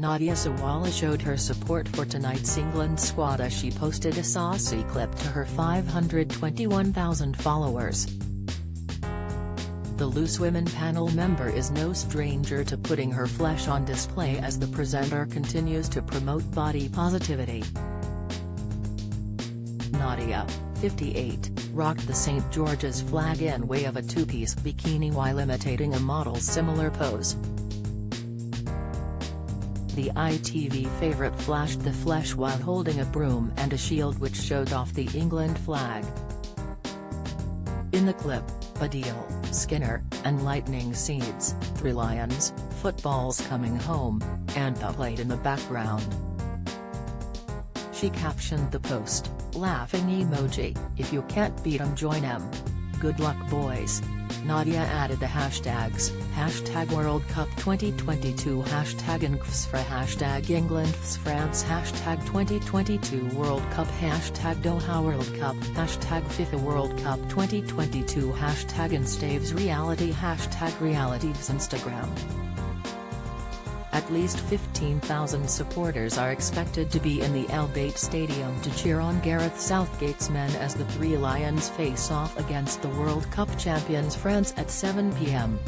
Nadia Sawalha showed her support for tonight's England squad as she posted a saucy clip to her 521,000 followers. The Loose Women panel member is no stranger to putting her flesh on display as the presenter continues to promote body positivity. Nadia, 58, rocked the St. George's flag in way of a two-piece bikini while imitating a model's similar pose. The ITV favourite flashed the flesh while holding a broom and a shield which showed off the England flag. In the clip, Badil, Skinner, and Lightning Seeds, 3 Lions, footballs coming home, and played in the background. She captioned the post, laughing emoji, "If you can't beat 'em join 'em. Good luck boys." Nadia added the hashtags, #World Cup 2022 #IngFsFra #EnglandFsFrance #2022 World Cup #Doha World Cup #FIFA World Cup 2022 #InStaves Reality #RealityVs Instagram. At least 15,000 supporters are expected to be in the El Bayt Stadium to cheer on Gareth Southgate's men as the 3 Lions face off against the World Cup champions France at 7 p.m.